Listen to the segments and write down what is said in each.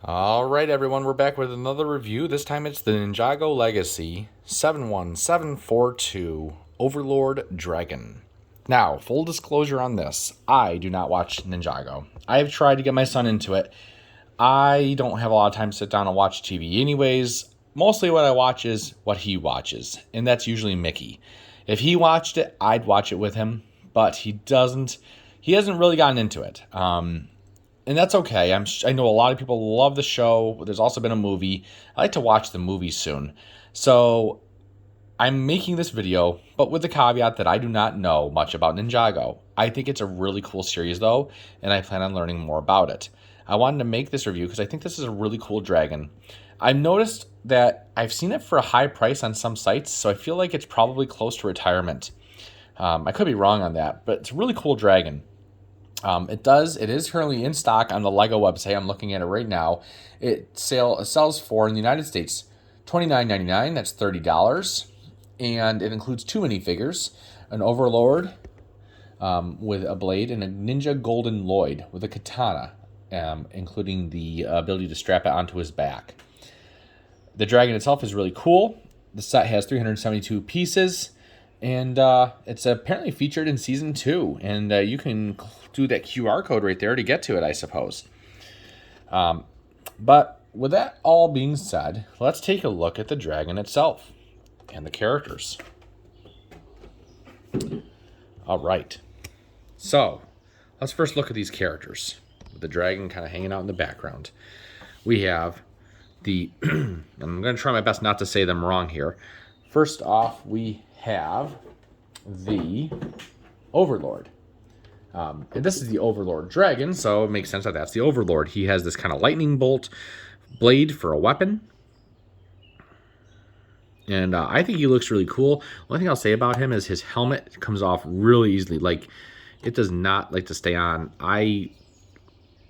Alright everyone, we're back with another review. This time it's the Ninjago Legacy 71742 Overlord Dragon. Now, full disclosure on this, I do not watch Ninjago. I have tried to get my son into it. I don't have a lot of time to sit down and watch TV anyways. Mostly what I watch is what he watches, and that's usually Mickey. If he watched it, I'd watch it with him, but he hasn't really gotten into it. And that's okay. I know a lot of people love the show. There's also been a movie. I like to watch the movie soon. So I'm making this video, but with the caveat that I do not know much about Ninjago. I think it's a really cool series, though, and I plan on learning more about it. I wanted to make this review because I think this is a really cool dragon. I've noticed that I've seen it for a high price on some sites, so I feel like it's probably close to retirement. I could be wrong on that, but it's a really cool dragon. It is currently in stock on the Lego website. I'm looking at it right now. It sells for, in the United States, $29.99. That's $30. And it includes two minifigures, an Overlord with a blade and a Ninja Golden Lloyd with a katana, including the ability to strap it onto his back. The dragon itself is really cool. The set has 372 pieces. And it's apparently featured in Season 2. And you can do that QR code right there to get to it, I suppose. But with that all being said, let's take a look at the dragon itself and the characters. All right. So, let's first look at these characters, with the dragon kind of hanging out in the background. We have the... I'm going to try my best not to say them wrong here. First off, we have the Overlord. And this is the Overlord dragon, so it makes sense that that's the Overlord. He has this kind of lightning bolt blade for a weapon. And I think he looks really cool. One thing I'll say about him is his helmet comes off really easily. Like, it does not like to stay on. I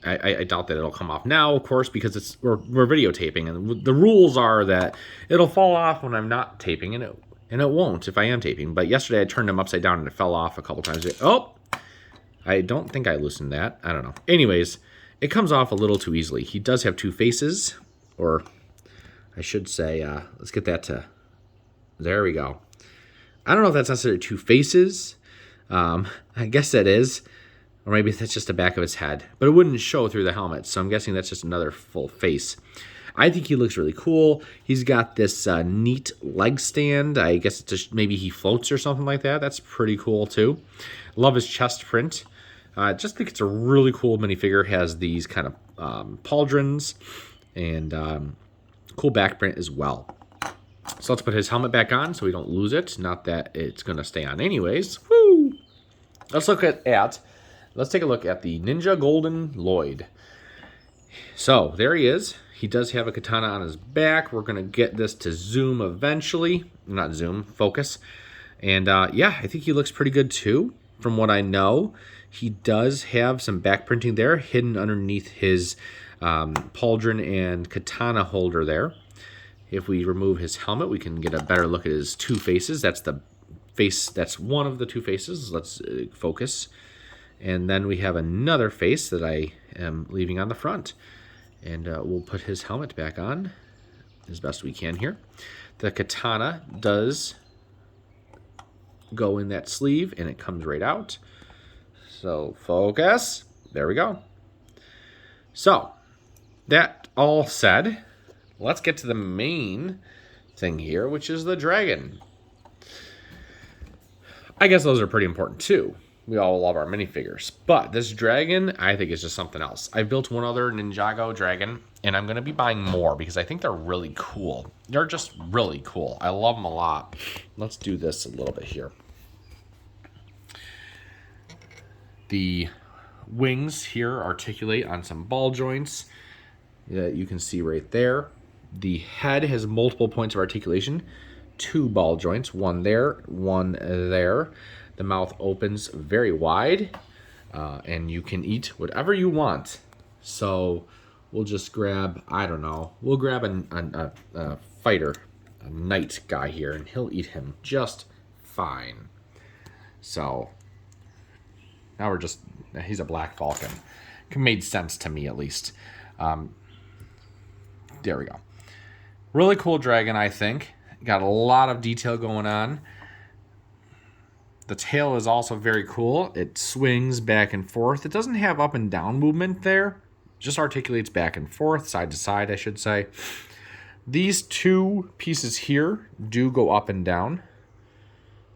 doubt that it'll come off now, of course, because we're videotaping. And the rules are that it'll fall off when I'm not taping, and it won't if I am taping. But yesterday I turned him upside down and it fell off a couple times. Oh, I don't think I loosened that. I don't know. Anyways, it comes off a little too easily. He does have two faces, or I should say, let's get that to, there we go. I don't know if that's necessarily two faces. I guess that is. Or maybe that's just the back of his head. But it wouldn't show through the helmet, so I'm guessing that's just another full face. I think he looks really cool. He's got this neat leg stand. I guess it's just maybe he floats or something like that. That's pretty cool, too. Love his chest print. Just think it's a really cool minifigure. Has these kind of pauldrons and cool back print as well. So let's put his helmet back on so we don't lose it. Not that it's going to stay on anyways. Woo! Let's take a look at the Ninja Golden Lloyd. So, there he is. He does have a katana on his back. We're going to get this to zoom eventually. Not zoom, focus. And, yeah, I think he looks pretty good, too, from what I know. He does have some back printing there, hidden underneath his pauldron and katana holder there. If we remove his helmet, we can get a better look at his two faces. That's the face, that's one of the two faces. Let's focus. And then we have another face that I am leaving on the front. And we'll put his helmet back on as best we can here. The katana does go in that sleeve, and it comes right out. So, focus. There we go. So, that all said, let's get to the main thing here, which is the dragon. I guess those are pretty important, too. We all love our minifigures. But this dragon, I think, is just something else. I built one other Ninjago dragon, and I'm going to be buying more because I think they're really cool. They're just really cool. I love them a lot. Let's do this a little bit here. The wings here articulate on some ball joints that you can see right there. The head has multiple points of articulation. Two ball joints, one there, one there. The mouth opens very wide, and you can eat whatever you want. So we'll just grab, I don't know, we'll grab a fighter, a knight guy here, and he'll eat him just fine. So now he's a black falcon. It made sense to me at least. There we go. Really cool dragon, I think. Got a lot of detail going on. The tail is also very cool. It swings back and forth. It doesn't have up and down movement there. Just articulates back and forth, side to side, I should say. These two pieces here do go up and down.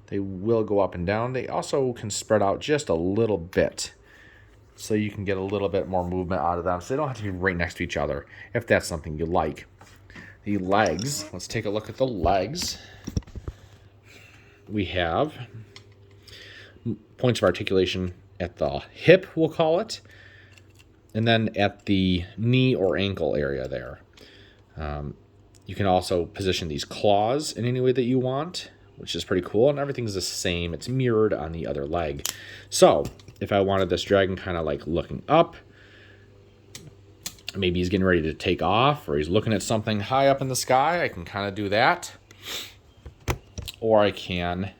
They will go up and down. They also can spread out just a little bit, so you can get a little bit more movement out of them. So they don't have to be right next to each other, if that's something you like. The legs, let's take a look at the legs. We have points of articulation at the hip, we'll call it, and then at the knee or ankle area there. You can also position these claws in any way that you want, which is pretty cool, and everything's the same. It's mirrored on the other leg. So if I wanted this dragon kind of like looking up, maybe he's getting ready to take off, or he's looking at something high up in the sky, I can kind of do that. Or I can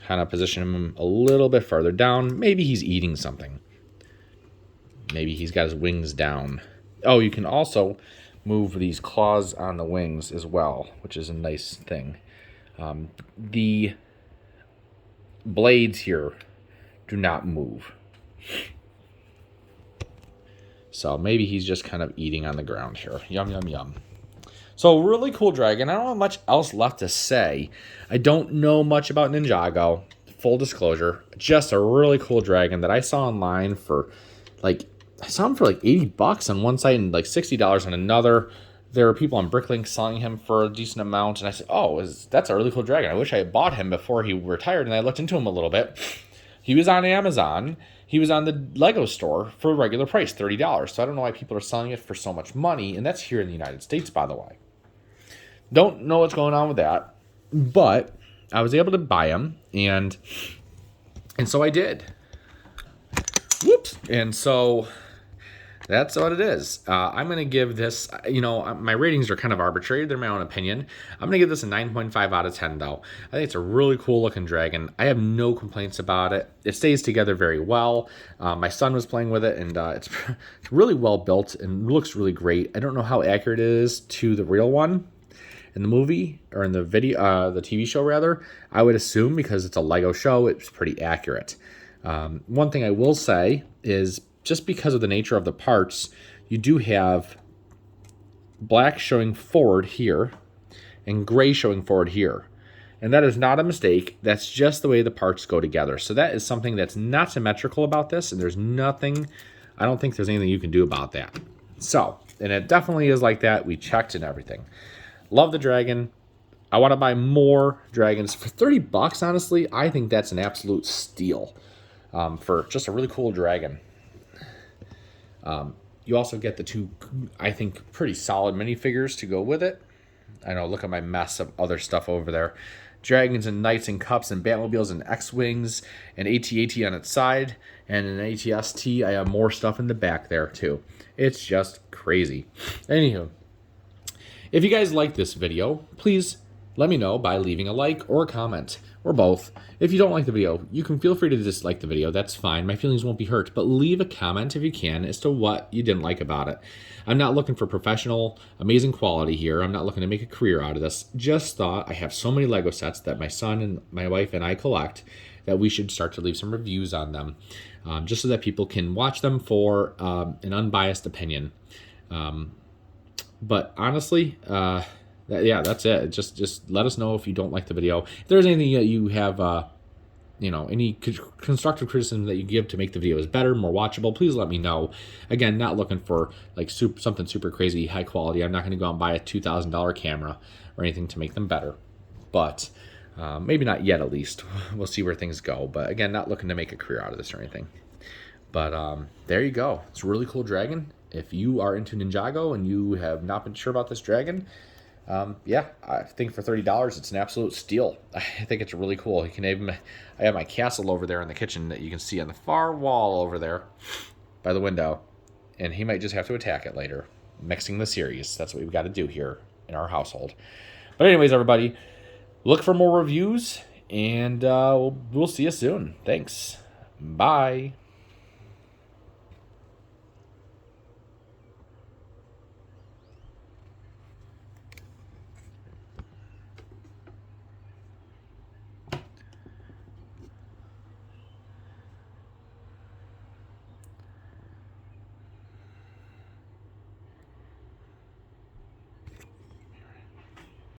kind of position him a little bit further down. Maybe he's eating something. Maybe he's got his wings down. Oh, you can also move these claws on the wings as well, which is a nice thing. The blades here do not move. So maybe he's just kind of eating on the ground here. Yum, yum, yum. So really cool dragon. I don't have much else left to say. I don't know much about Ninjago. Full disclosure. Just a really cool dragon that I saw online for like, I saw him for like $80 on one site and like $60 on another. There were people on Bricklink selling him for a decent amount. And I said, oh, that's a really cool dragon. I wish I had bought him before he retired. And I looked into him a little bit. He was on Amazon. He was on the Lego store for a regular price, $30. So I don't know why people are selling it for so much money. And that's here in the United States, by the way. Don't know what's going on with that. But I was able to buy him. And so I did. Whoops. And so that's what it is. I'm going to give this, my ratings are kind of arbitrary. They're my own opinion. I'm going to give this a 9.5 out of 10, though. I think it's a really cool looking dragon. I have no complaints about it. It stays together very well. My son was playing with it, and it's really well built and looks really great. I don't know how accurate it is to the real one in the movie, or in the video, the TV show, rather. I would assume, because it's a Lego show, it's pretty accurate. One thing I will say is, just because of the nature of the parts, you do have black showing forward here and gray showing forward here. And that is not a mistake. That's just the way the parts go together. So that is something that's not symmetrical about this, and there's nothing, I don't think there's anything you can do about that. So, and it definitely is like that. We checked and everything. Love the dragon. I want to buy more dragons. For $30, honestly, I think that's an absolute steal for just a really cool dragon. You also get the two, I think, pretty solid minifigures to go with it. I know, look at my mess of other stuff over there. Dragons and knights and cups and Batmobiles and X-Wings and AT-AT on its side. And an AT-ST, I have more stuff in the back there, too. It's just crazy. Anywho, if you guys like this video, please let me know by leaving a like or a comment, or both. If you don't like the video, you can feel free to dislike the video. That's fine. My feelings won't be hurt. But leave a comment if you can as to what you didn't like about it. I'm not looking for professional, amazing quality here. I'm not looking to make a career out of this. Just thought I have so many Lego sets that my son and my wife and I collect that we should start to leave some reviews on them, just so that people can watch them for an unbiased opinion. But honestly, that's it. Just let us know if you don't like the video. If there's anything that you have, any constructive criticism that you give to make the videos better, more watchable, please let me know. Again, not looking for like something super crazy, high quality. I'm not going to go out and buy a $2,000 camera or anything to make them better. But maybe not yet, at least. We'll see where things go. But again, not looking to make a career out of this or anything. But there you go. It's a really cool dragon. If you are into Ninjago and you have not been sure about this dragon, I think for $30, it's an absolute steal. I think it's really cool. You can even, I have my castle over there in the kitchen that you can see on the far wall over there by the window, and he might just have to attack it later, mixing the series. That's what we've got to do here in our household. But anyways, everybody, look for more reviews, and we'll see you soon. Thanks. Bye.